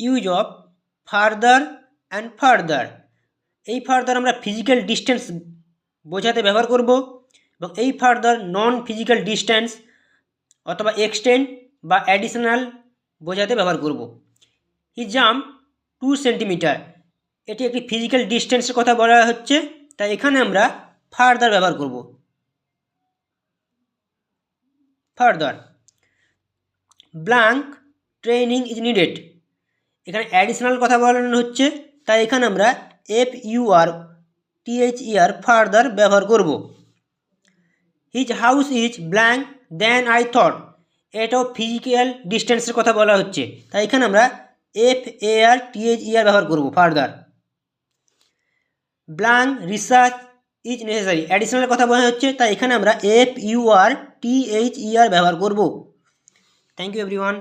Use of further and further, এই further আমরা physical distance বোঝাতে ব্যবহার করব, এবং এই ফার্দার নন ফিজিক্যাল ডিস্টেন্স অথবা এক্সটেন্ড বা অ্যাডিশনাল বোঝাতে ব্যবহার করব। হি জাম্প 2 সেন্টিমিটার, এটি একটি ফিজিক্যাল ডিস্টেন্সের কথা বলা হচ্ছে, তাই এখানে আমরা ফার্দার ব্যবহার করব। Farther, blank training is needed, এখানে অ্যাডিশনাল কথা বলানো হচ্ছে, তাই এখানে আমরা FUR ফার্দার ব্যবহার করব। His house is blank then I thought, এটাও ফিজিক্যাল ডিস্টেন্সের কথা বলা হচ্ছে, তাই এখানে আমরা FARTHER ব্যবহার করব farther. Blank research is necessary, additional কথা বলা হচ্ছে, তাই এখানে আমরা FURTHER ব্যবহার করব। Thank you everyone.